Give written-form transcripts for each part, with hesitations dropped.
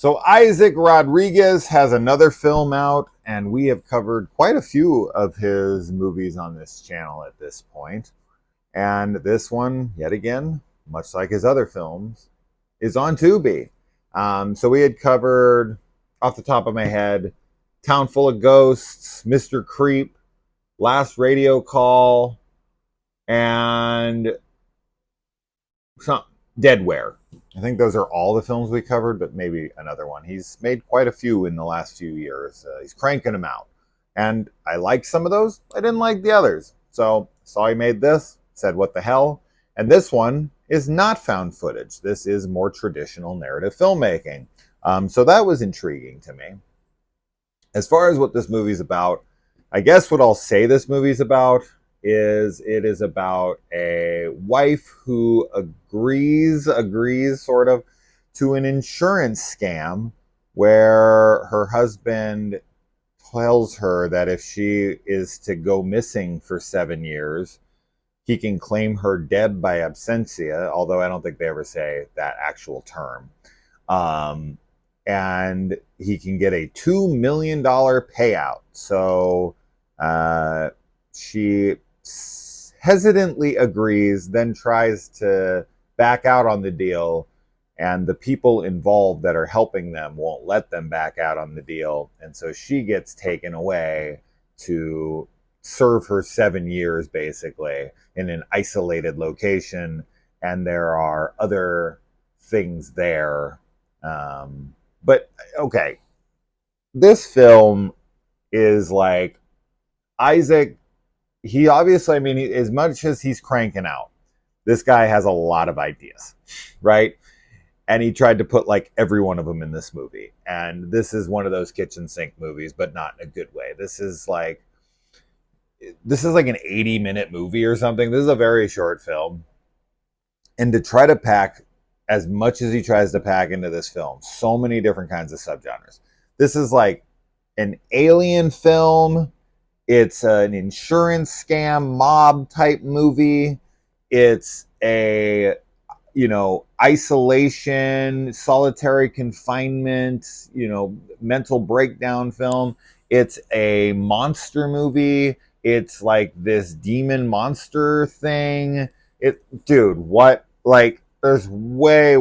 So Isaac Rodriguez has another film out, and we have covered quite a few of his movies on this channel at this point. And this one, yet again, much like his other films, is on Tubi. So we had covered, off the top of my head, Town Full of Ghosts, Mr. Creep, Last Radio Call, and some Deadware. I think those are all the films we covered, but maybe another one. He's made quite a few in the last few years. He's cranking them out. And I liked some of those. I didn't like the others. So saw he made this, said, what the hell? And this one is not found footage. This is more traditional narrative filmmaking. So that was intriguing to me. As far as what this movie's about, I guess what I'll say this movie's about is it is about a wife who agrees sort of to an insurance scam where her husband tells her that if she is to go missing for 7 years, he can claim her dead by absentia, although I don't think they ever say that actual term. And he can get a $2 million payout. So she hesitantly agrees, then tries to back out on the deal, and the people involved that are helping them won't let them back out on the deal, and so she gets taken away to serve her 7 years basically in an isolated location, and there are other things there. But okay, this film is like Isaac. He obviously, I mean, as much as he's cranking out, this guy has a lot of ideas, right? And he tried to put like every one of them in this movie. And this is one of those kitchen sink movies, but not in a good way. This is like an 80-minute movie or something. This is a very short film. And to try to pack as much as he tries to pack into this film, so many different kinds of subgenres. This is like an alien film. It's an insurance scam mob type movie. It's a, isolation, solitary confinement, mental breakdown film. It's a monster movie. It's like this demon monster thing. There's way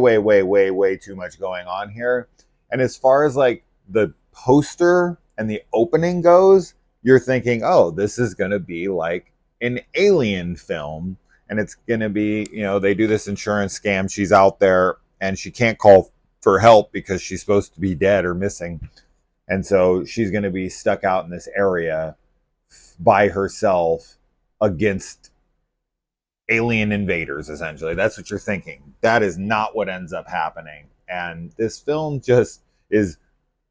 too much going on here. And as far as like the poster and the opening goes, you're thinking, oh, this is going to be like an alien film. And it's going to be, they do this insurance scam. She's out there and she can't call for help because she's supposed to be dead or missing. And so she's going to be stuck out in this area by herself against alien invaders, essentially. That's what you're thinking. That is not what ends up happening. And this film just is,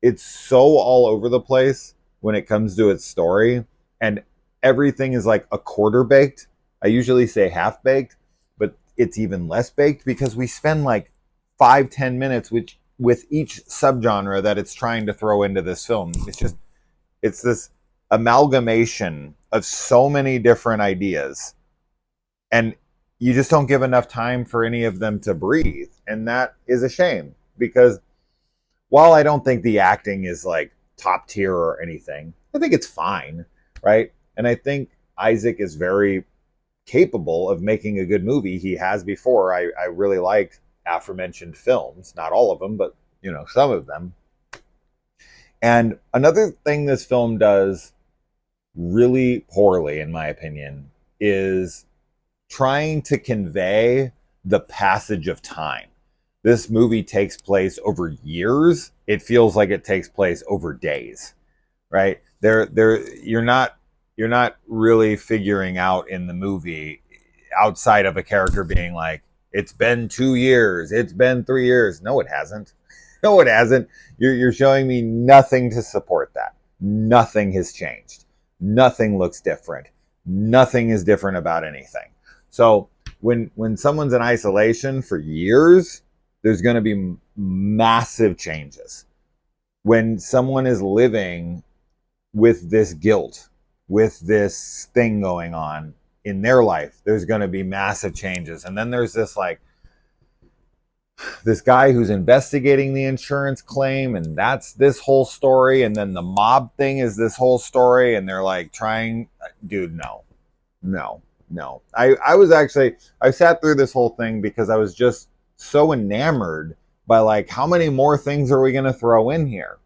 it's so all over the place when it comes to its story, and everything is like a quarter baked. I usually say half baked, but it's even less baked because we spend like 5-10 minutes with each subgenre that it's trying to throw into this film. It's this amalgamation of so many different ideas, and you just don't give enough time for any of them to breathe, and that is a shame, because while I don't think the acting is like top tier or anything, I think it's fine, right? And I think Isaac is very capable of making a good movie. He has before. I really liked aforementioned films, not all of them, but some of them. And another thing this film does really poorly, in my opinion, is trying to convey the passage of time. This movie takes place over years. It feels like it takes place over days, right? You're not really figuring out in the movie, outside of a character being like, it's been 2 years, it's been 3 years. No, it hasn't. No, it hasn't. You're showing me nothing to support that. Nothing has changed. Nothing looks different. Nothing is different about anything. So when someone's in isolation for years, there's going to be massive changes. When someone is living with this guilt, with this thing going on in their life, there's going to be massive changes. And then there's this like this guy who's investigating the insurance claim, and that's this whole story, and then the mob thing is this whole story, and they're like trying, dude, no, no, no. I was actually, I sat through this whole thing because I was just so enamored by like how many more things are we going to throw in here.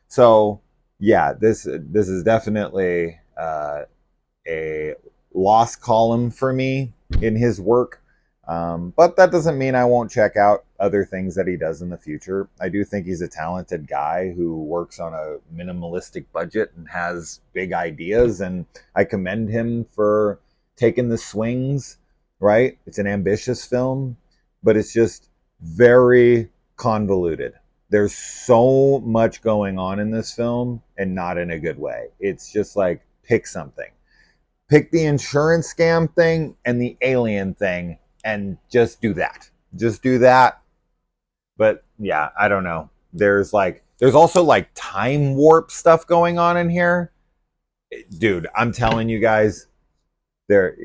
So yeah, this is definitely a lost column for me in his work. But that doesn't mean I won't check out other things that he does in the future. I do think he's a talented guy who works on a minimalistic budget and has big ideas, and I commend him for taking the swings, right? It's an ambitious film, but it's just very convoluted. There's so much going on in this film, and not in a good way. It's just like, pick something. Pick the insurance scam thing and the alien thing, and just do that. Just do that. But yeah, I don't know. There's also like time warp stuff going on in here. Dude, I'm telling you guys, there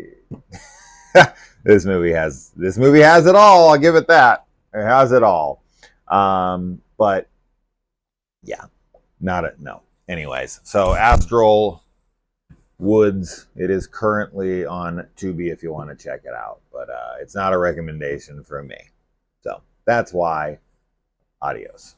this movie has it all. I'll give it that. It has it all. But yeah, not it. No. Anyways, so Astral Woods. It is currently on Tubi if you want to check it out, but it's not a recommendation from me. So that's why. Adios.